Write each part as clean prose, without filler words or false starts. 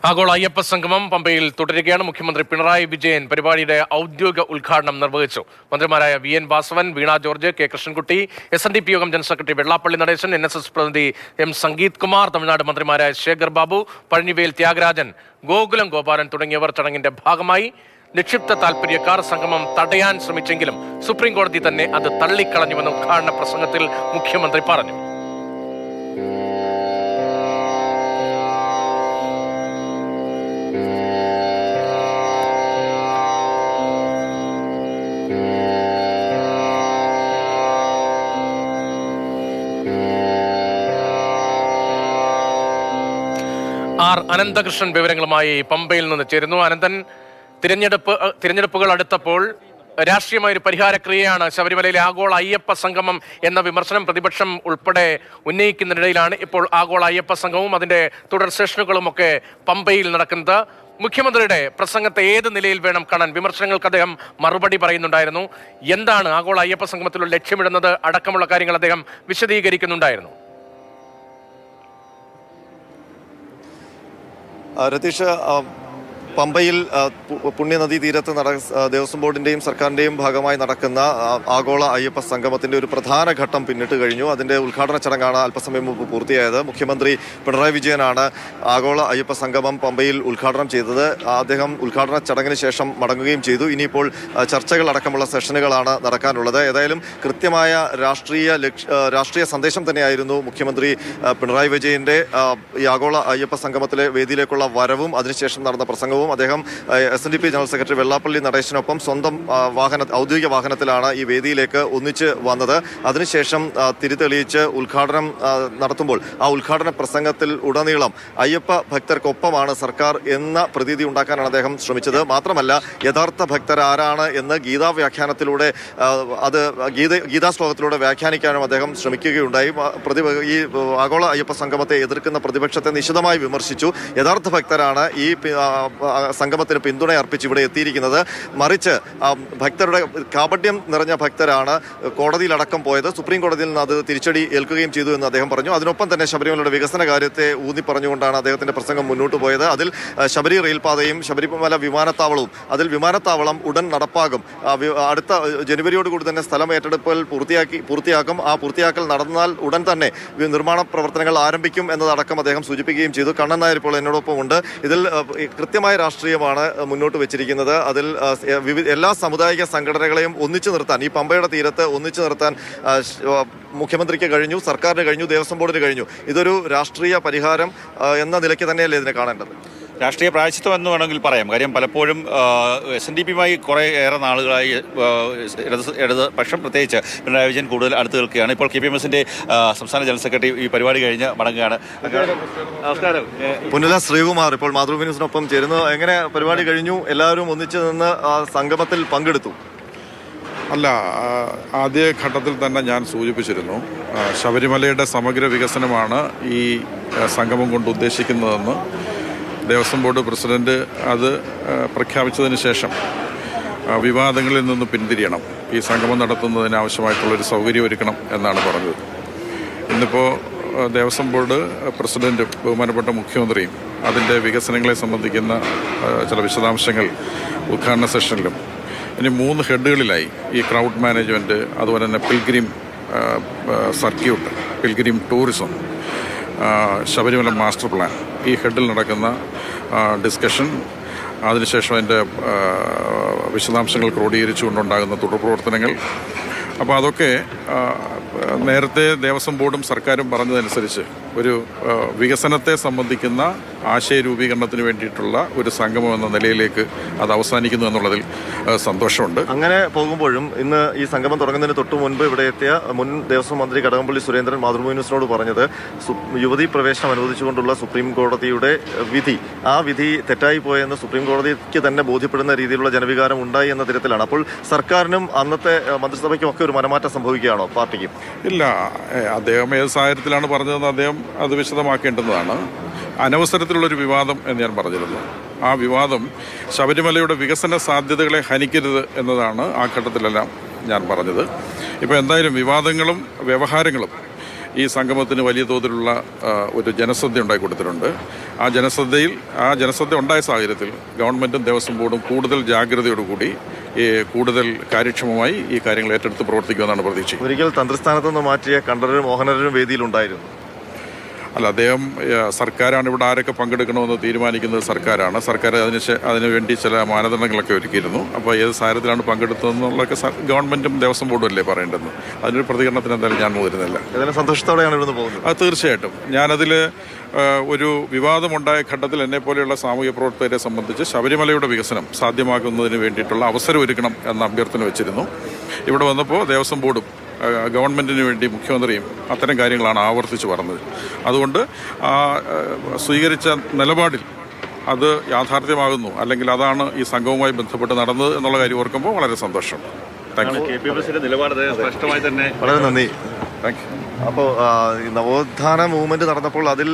ആഗോള അയ്യപ്പ സംഗമം പമ്പയിൽ തുടരുകയാണ്. മുഖ്യമന്ത്രി പിണറായി വിജയൻ പരിപാടിയുടെ ഔദ്യോഗിക ഉദ്ഘാടനം നിർവഹിച്ചു. മന്ത്രിമാരായ വി.എൻ. വാസവൻ, വീണ ജോർജ്, കെ കൃഷ്ണൻകുട്ടി, SNDP യോഗം general secretary Vellappally Natesan, NSS പ്രതിനിധി M. സംഗീത് കുമാർ, തമിഴ്നാട് മന്ത്രിമാരായ ശേഖർ ബാബു, പഴനിവേൽ ത്യാഗരാജൻ, ഗോകുലം ഗോപാലൻ തുടങ്ങിയവർ ചടങ്ങിന്റെ ഭാഗമായി. നിക്ഷിപ്ത താൽപര്യക്കാർ സംഗമം തടയാൻ ശ്രമിച്ചെങ്കിലും സുപ്രീം കോടതി തന്നെ അത് തള്ളിക്കളഞ്ഞുവെന്ന് ഉദ്ഘാടന പ്രസംഗത്തിൽ മുഖ്യമന്ത്രി പറഞ്ഞു. അനന്തകൃഷ്ണൻ വിവരങ്ങളുമായി പമ്പയിൽ നിന്ന് ചേരുന്നു. അനന്തൻ, തിരഞ്ഞെടുപ്പുകൾ അടുത്തപ്പോൾ രാഷ്ട്രീയമായ ഒരു പരിഹാരക്രിയയാണ് ശബരിമലയിലെ ആഗോള അയ്യപ്പ സംഗമം എന്ന വിമർശനം പ്രതിപക്ഷം ഉൾപ്പെടെ ഉന്നയിക്കുന്നതിനിടയിലാണ് ഇപ്പോൾ ആഗോള അയ്യപ്പ സംഗമവും അതിന്റെ തുടർ സെഷനുകളും ഒക്കെ പമ്പയിൽ നടക്കുന്നത്. മുഖ്യമന്ത്രിയുടെ പ്രസംഗത്തെ ഏത് നിലയിൽ വേണം കാണാൻ? വിമർശനങ്ങൾക്ക് അദ്ദേഹം മറുപടി പറയുന്നുണ്ടായിരുന്നു. എന്താണ് ആഗോള അയ്യപ്പ സംഗമത്തിലൂടെ ലക്ഷ്യമിടുന്നത് അടക്കമുള്ള കാര്യങ്ങൾ അദ്ദേഹം വിശദീകരിക്കുന്നുണ്ടായിരുന്നു. രതീഷ്, പമ്പയിൽ പുണ്യനദീ തീരത്ത് ദേവസ്വം ബോർഡിന്റെയും സർക്കാരിന്റെയും ഭാഗമായി നടക്കുന്ന ആഗോള അയ്യപ്പ സംഗമത്തിന്റെ ഒരു പ്രധാന ഘട്ടം പിന്നിട്ട് കഴിഞ്ഞു. അതിന്റെ ഉദ്ഘാടന ചടങ്ങാണ് അല്പസമയം മുമ്പ് പൂർത്തിയായത്. മുഖ്യമന്ത്രി പിണറായി വിജയനാണ് ആഗോള അയ്യപ്പ സംഗമം പമ്പയിൽ ഉദ്ഘാടനം ചെയ്തത്. അദ്ദേഹം ഉദ്ഘാടന ചടങ്ങിന് ശേഷം മടങ്ങുകയും ചെയ്തു. ഇനിയിപ്പോൾ ചർച്ചകളടക്കമുള്ള സെഷനുകളാണ് നടക്കാനുള്ളത്. ഏതായാലും കൃത്യമായ രാഷ്ട്രീയ സന്ദേശം തന്നെയായിരുന്നു മുഖ്യമന്ത്രി പിണറായി വിജയന്റെ ഈ ആഗോള അയ്യപ്പ സംഗമത്തിലെ വേദിയിലേക്കുള്ള വരവും അതിനുശേഷം നടന്ന പ്രസംഗവും. അദ്ദേഹം SNDP ജനറൽ സെക്രട്ടറി വെള്ളാപ്പള്ളി നടേശനൊപ്പം സ്വന്തം ഔദ്യോഗിക വാഹനത്തിലാണ് ഈ വേദിയിലേക്ക് ഒന്നിച്ച് വന്നത്. അതിനുശേഷം തിരിതെളിയിച്ച് ഉദ്ഘാടനം നടത്തുമ്പോൾ ആ ഉദ്ഘാടന പ്രസംഗത്തിൽ ഉടനീളം അയ്യപ്പ ഭക്തർക്കൊപ്പമാണ് സർക്കാർ എന്ന പ്രതീതി ഉണ്ടാക്കാനാണ് അദ്ദേഹം ശ്രമിച്ചത്. മാത്രമല്ല, യഥാർത്ഥ ഭക്തർ ആരാണ് എന്ന് ഗീതാ വ്യാഖ്യാനത്തിലൂടെ ഗീതാ ശ്ലോകത്തിലൂടെ വ്യാഖ്യാനിക്കാനും അദ്ദേഹം ശ്രമിക്കുകയുണ്ടായി. ഈ ആഗോള അയ്യപ്പ സംഗമത്തെ എതിർക്കുന്ന പ്രതിപക്ഷത്തെ നിശിതമായി വിമർശിച്ചു. യഥാർത്ഥ ഭക്തരാണ് ഈ സംഗമത്തിന് പിന്തുണ അർപ്പിച്ച് ഇവിടെ എത്തിയിരിക്കുന്നത്. മറിച്ച് ഭക്തരുടെ കാപട്യം നിറഞ്ഞ ഭക്തരാണ് കോടതിയിലടക്കം പോയത്. സുപ്രീം കോടതിയിൽ നിന്ന് അത് തിരിച്ചടി ഏൽക്കുകയും ചെയ്തു എന്ന് അദ്ദേഹം പറഞ്ഞു. അതിനൊപ്പം തന്നെ ശബരിമലയുടെ വികസന കാര്യത്തെ ഊന്നി പറഞ്ഞുകൊണ്ടാണ് അദ്ദേഹത്തിന്റെ പ്രസംഗം മുന്നോട്ട് പോയത്. അതിൽ ശബരി റെയിൽപാതയും ശബരിമല വിമാനത്താവളവും, അതിൽ വിമാനത്താവളം ഉടൻ നടപ്പാകും. അടുത്ത ജനുവരിയോടുകൂടി തന്നെ സ്ഥലം ഏറ്റെടുപ്പൽ പൂർത്തിയാക്കും. ആ പൂർത്തിയാക്കൽ നടന്നാൽ ഉടൻ തന്നെ നിർമ്മാണ പ്രവർത്തനങ്ങൾ ആരംഭിക്കും എന്നതടക്കം അദ്ദേഹം സൂചിപ്പിക്കുകയും ചെയ്തു. കണ്ണൻ നായർ ഇപ്പോൾ എന്നോടൊപ്പം ഉണ്ട്. ഇതിൽ കൃത്യമായ രാഷ്ട്രീയമാണ് മുന്നോട്ട് വെച്ചിരിക്കുന്നത്. അതിൽ എല്ലാ സാമുദായിക സംഘടനകളെയും ഒന്നിച്ചു നിർത്താൻ, ഈ പമ്പയുടെ തീരത്ത് ഒന്നിച്ചു നിർത്താൻ മുഖ്യമന്ത്രിക്ക് കഴിഞ്ഞു, സർക്കാരിന് കഴിഞ്ഞു, ദേവസ്വം ബോർഡിന് കഴിഞ്ഞു. ഇതൊരു രാഷ്ട്രീയ പരിഹാരം എന്ന നിലയ്ക്ക് തന്നെയല്ലേ ഇതിനെ കാണേണ്ടത്? രാഷ്ട്രീയ പ്രായശ്ചിത്തം എന്ന് വേണമെങ്കിൽ പറയാം. കാര്യം പലപ്പോഴും SNDPയുമായി കുറേ ഏറെ നാളുകളായി ഇടതുപക്ഷം പ്രത്യേകിച്ച് പിണറായി വിജയൻ കൂടുതൽ അടുത്ത് നിൽക്കുകയാണ്. ഇപ്പോൾ KPMSന്റെ സംസ്ഥാന ജനറൽ സെക്രട്ടറി ഈ പരിപാടി കഴിഞ്ഞ് മടങ്ങുകയാണ്. നമസ്കാരം. പുനല ശ്രീകുമാർ ഇപ്പോൾ മാതൃഭൂമി ന്യൂസിനൊപ്പം ചേരുന്നു. എങ്ങനെ പരിപാടി കഴിഞ്ഞു? എല്ലാവരും ഒന്നിച്ചു നിന്ന് സംഗമത്തിൽ പങ്കെടുത്തു? അല്ല, ആദ്യ ഘട്ടത്തിൽ തന്നെ ഞാൻ സൂചിപ്പിച്ചിരുന്നു, ശബരിമലയുടെ സമഗ്ര വികസനമാണ് ഈ സംഗമം കൊണ്ട് ഉദ്ദേശിക്കുന്നതെന്ന്. ദേവസ്വം ബോർഡ് പ്രസിഡന്റ് അത് പ്രഖ്യാപിച്ചതിന് ശേഷം വിവാദങ്ങളിൽ നിന്ന് പിന്തിരിയണം, ഈ സംഗമം നടത്തുന്നതിന് ആവശ്യമായിട്ടുള്ളൊരു സൗകര്യം ഒരുക്കണം എന്നാണ് പറഞ്ഞത്. ഇന്നിപ്പോൾ ദേവസ്വം ബോർഡ് പ്രസിഡന്റ് ബഹുമാനപ്പെട്ട മുഖ്യമന്ത്രിയും അതിൻ്റെ വികസനങ്ങളെ സംബന്ധിക്കുന്ന ചില വിശദാംശങ്ങൾ ഉദ്ഘാടന സെഷനിലും ഇനി 3 ഹെഡുകളിലായി ഈ ക്രൗഡ് മാനേജ്മെൻറ്റ്, അതുപോലെ തന്നെ pilgrim circuit, pilgrim tourism, Sabarimala master plan, ഈ ഹെഡിൽ നടക്കുന്ന ഡിസ്കഷൻ, അതിനുശേഷം അതിൻ്റെ വിശദാംശങ്ങൾ ക്രോഡീകരിച്ചുകൊണ്ടുണ്ടാകുന്ന തുടർ പ്രവർത്തനങ്ങൾ. അപ്പോൾ അതൊക്കെ നേരത്തെ ദേവസ്വം ബോർഡും സർക്കാരും പറഞ്ഞതനുസരിച്ച് ഒരു വികസനത്തെ സംബന്ധിക്കുന്ന ആശയ രൂപീകരണത്തിന് വേണ്ടിയിട്ടുള്ള ഒരു സംഗമം എന്ന നിലയിലേക്ക് അത് അവസാനിക്കുന്നു എന്നുള്ളതിൽ സന്തോഷമുണ്ട്. അങ്ങനെ പോകുമ്പോഴും ഇന്ന് ഈ സംഗമം തുടങ്ങുന്നതിന് തൊട്ട് മുൻപ് ഇവിടെ എത്തിയ മുൻ ദേവസ്വം മന്ത്രി കടകംപള്ളി സുരേന്ദ്രൻ മാതൃഭൂമി ന്യൂസിനോട് പറഞ്ഞത് യുവതീ പ്രവേശനം അനുവദിച്ചുകൊണ്ടുള്ള സുപ്രീം കോടതിയുടെ വിധി, ആ വിധി തെറ്റായി പോയെന്ന് സുപ്രീം കോടതിക്ക് തന്നെ ബോധ്യപ്പെടുന്ന രീതിയിലുള്ള ജനവികാരം ഉണ്ടായി എന്ന തരത്തിലാണ്. അപ്പോൾ സർക്കാരിനും അന്നത്തെ മന്ത്രിസഭയ്ക്കും ഒക്കെ ഒരു മനമാറ്റം സംഭവിക്കുകയാണോ പാർട്ടിക്കും? ഇല്ല, അദ്ദേഹം ഏത് സാഹചര്യത്തിലാണ് പറഞ്ഞതെന്ന് അദ്ദേഹം അത് വിശദമാക്കേണ്ടതാണ്. അനവസരത്തിലുള്ളൊരു വിവാദം എന്ന് ഞാൻ പറഞ്ഞിരുന്നു. ആ വിവാദം ശബരിമലയുടെ വികസന സാധ്യതകളെ ഹനിക്കരുത് എന്നതാണ് ആ ഘട്ടത്തിലെല്ലാം ഞാൻ പറഞ്ഞത്. ഇപ്പോൾ എന്തായാലും വിവാദങ്ങളും വ്യവഹാരങ്ങളും ഈ സംഗമത്തിന് വലിയ തോതിലുള്ള ഒരു ജനശ്രദ്ധ ഉണ്ടാക്കി കൊടുത്തിട്ടുണ്ട്. ആ ജനശ്രദ്ധ ഉണ്ടായ സാഹചര്യത്തിൽ ഗവൺമെൻറ്റും ദേവസ്വം ബോർഡും കൂടുതൽ ജാഗ്രതയോടുകൂടി കൂടുതൽ കാര്യക്ഷമമായി ഈ കാര്യങ്ങൾ ഏറ്റെടുത്ത് പ്രവർത്തിക്കുമെന്നാണ് പ്രതീക്ഷിക്കുന്നത്. ഒരിക്കൽ തന്ത്രസ്ഥാനത്ത് നിന്ന് മാറ്റിയ കണ്ഠരരും മോഹനരും വേദിയിലുണ്ടായിരുന്നു. അല്ല, അദ്ദേഹം സർക്കാരാണ് ഇവിടെ ആരൊക്കെ പങ്കെടുക്കണമെന്ന് തീരുമാനിക്കുന്നത് സർക്കാരാണ്. സർക്കാർ അതിനുവേണ്ടി ചില മാനദണ്ഡങ്ങളൊക്കെ ഒരുക്കിയിരുന്നു. അപ്പോൾ ഏത് സാഹചര്യത്തിലാണ് പങ്കെടുത്തതെന്നുള്ളതൊക്കെ ഗവൺമെൻറ്റും ദേവസ്വം ബോർഡും അല്ലേ പറയേണ്ടത്. അതിനൊരു പ്രതികരണത്തിന് എന്തായാലും ഞാൻ മുതിരുന്നില്ല. ഏതായാലും സന്തോഷത്തോടെയാണ് ഇവിടുന്ന് പോകുന്നത്. അത് തീർച്ചയായിട്ടും ഞാനതിൽ ഒരു വിവാദമുണ്ടായ ഘട്ടത്തിൽ എന്നെപ്പോലെയുള്ള സാമൂഹ്യ പ്രവർത്തകരെ സംബന്ധിച്ച് ശബരിമലയുടെ വികസനം സാധ്യമാക്കുന്നതിന് വേണ്ടിയിട്ടുള്ള അവസരം ഒരുക്കണം എന്ന അഭ്യർത്ഥന വെച്ചിരുന്നു. ഇവിടെ വന്നപ്പോൾ ദേവസ്വം ബോർഡും ഗവൺമെൻറ്റിന് വേണ്ടി മുഖ്യമന്ത്രിയും അത്തരം കാര്യങ്ങളാണ് ആവർത്തിച്ച് പറഞ്ഞത്. അതുകൊണ്ട് സ്വീകരിച്ച നിലപാടിൽ അത് യാഥാർത്ഥ്യമാകുന്നു, അല്ലെങ്കിൽ അതാണ് ഈ സംഘവുമായി ബന്ധപ്പെട്ട് നടന്നത് എന്നുള്ള കാര്യം ഓർക്കുമ്പോൾ വളരെ സന്തോഷം. Thank you. നിലപാട് സ്പഷ്ടമായി തന്നെ. വളരെ നന്ദി. Thank you. അപ്പോൾ നവോത്ഥാന മൂവ്മെന്റ് നടന്നപ്പോൾ അതിൽ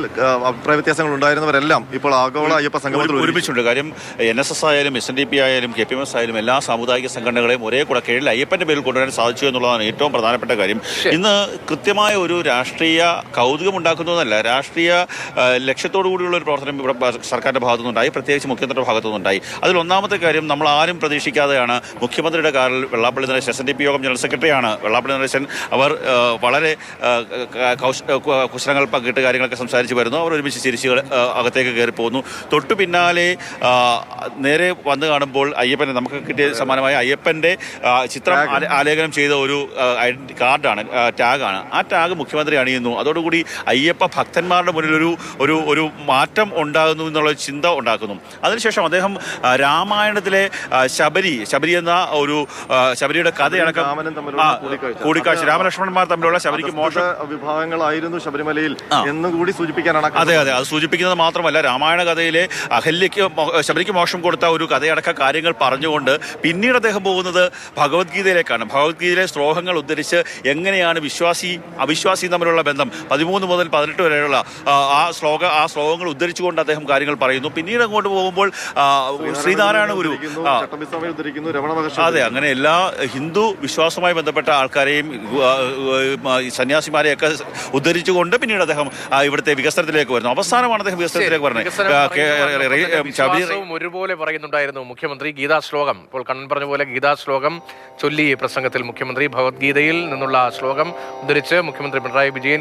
അഭിപ്രായ വ്യത്യാസങ്ങൾ ഉണ്ടായിരുന്നവരെല്ലാം ഇപ്പോൾ ആഗോള അയ്യപ്പ സംഗമത്തിൽ ഒരുമിച്ചുണ്ട്. കാര്യം NSS ആയാലും SNDP ആയാലും KPMS ആയാലും എല്ലാ സാമുദായിക സംഘടനകളെയും ഒരേ കൂടെ കീഴിൽ അയ്യപ്പന്റെ പേരിൽ കൊണ്ടുവരാൻ സാധിച്ചു എന്നുള്ളതാണ് ഏറ്റവും പ്രധാനപ്പെട്ട കാര്യം. ഇന്ന് കൃത്യമായ ഒരു രാഷ്ട്രീയ കൗതുകമുണ്ടാക്കുന്നതല്ല, രാഷ്ട്രീയ ലക്ഷ്യത്തോടു കൂടിയുള്ള ഒരു പ്രവർത്തനം ഇവിടെ സർക്കാരിന്റെ ഭാഗത്തുനിന്നുണ്ടായി, പ്രത്യേകിച്ച് മുഖ്യമന്ത്രിയുടെ ഭാഗത്തുനിന്നുണ്ടായി. അതിൽ ഒന്നാമത്തെ കാര്യം, നമ്മൾ ആരും പ്രതീക്ഷിക്കാതെയാണ് മുഖ്യമന്ത്രിയുടെ കാറിൽ വെള്ളാപ്പള്ളി നടേശൻ, SNDP യോഗം ജനറൽ സെക്രട്ടറിയാണ് വെള്ളാപ്പള്ളി നടേശൻ. അവർ വളരെ കുശലങ്ങൾ പങ്കിട്ട് കാര്യങ്ങളൊക്കെ സംസാരിച്ച് വരുന്നു. അവർ ഒരുമിച്ച് ചിരിച്ച് അകത്തേക്ക് കയറി പോകുന്നു. തൊട്ടു പിന്നാലെ നേരെ വന്ന് കാണുമ്പോൾ അയ്യപ്പനെ നമുക്ക് കിട്ടിയ സമാനമായ അയ്യപ്പൻ്റെ ചിത്രം ആലേഖനം ചെയ്ത ഒരു ഐഡന്റിറ്റി കാർഡാണ്, ടാഗാണ്. ആ ടാഗ് മുഖ്യമന്ത്രി അണിയുന്നു. അതോടുകൂടി അയ്യപ്പ ഭക്തന്മാരുടെ മുന്നിൽ ഒരു മാറ്റം ഉണ്ടാകുന്നു എന്നുള്ള ചിന്ത ഉണ്ടാക്കുന്നു. അതിനുശേഷം അദ്ദേഹം രാമായണത്തിലെ ശബരി എന്ന ഒരു ശബരിയുടെ കഥയടക്കം കൂടിക്കാഴ്ച, രാമലക്ഷ്മണന്മാർ തമ്മിലുള്ള ശബരിക്ക് മോശം വിഭാഗങ്ങളായിരുന്നു ശബരിമലയിൽ എന്നും കൂടി സൂചിപ്പിക്കാനാണ്. അതെ, അത് സൂചിപ്പിക്കുന്നത് മാത്രമല്ല, രാമായണ കഥയിലെ ശബരിക്ക് മോക്ഷം കൊടുത്ത ഒരു കഥയടക്ക കാര്യങ്ങൾ പറഞ്ഞുകൊണ്ട് പിന്നീട് അദ്ദേഹം പോകുന്നത് ഭഗവത്ഗീതയിലേക്കാണ്. ഭഗവത്ഗീതയിലെ ശ്ലോകങ്ങൾ ഉദ്ധരിച്ച് എങ്ങനെയാണ് അവിശ്വാസിയും തമ്മിലുള്ള ബന്ധം 13 മുതൽ 18 വരെയുള്ള ആ ശ്ലോകങ്ങൾ ഉദ്ധരിച്ചുകൊണ്ട് അദ്ദേഹം കാര്യങ്ങൾ പറയുന്നു. പിന്നീട് അങ്ങോട്ട് പോകുമ്പോൾ ശ്രീനാരായണ ഗുരു, അതെ, അങ്ങനെ എല്ലാ ഹിന്ദു വിശ്വാസവുമായി ബന്ധപ്പെട്ട ആൾക്കാരെയും സന്യാസിമാരെയൊക്കെ ഉദ്ധരിച്ചുകൊണ്ട് പിന്നീട് അദ്ദേഹം ഇവിടുത്തെ വികസനത്തിലേക്ക് വരുന്നു. അവസാനമാണ് അദ്ദേഹം വികസനത്തിലേക്ക് വരുന്നത്. ഒരുപോലെ പറയുന്നുണ്ടായിരുന്നു മുഖ്യമന്ത്രി. ഗീതാശ്ലോകം, ഇപ്പോൾ കണ്ണൻ പറഞ്ഞ പോലെ ഗീതാശ്ലോകം ചൊല്ലി പ്രസംഗത്തിൽ മുഖ്യമന്ത്രി ഭഗവത്ഗീതയിൽ നിന്നുള്ള ശ്ലോകം ഉദ്ധരിച്ച് മുഖ്യമന്ത്രി പിണറായി വിജയൻ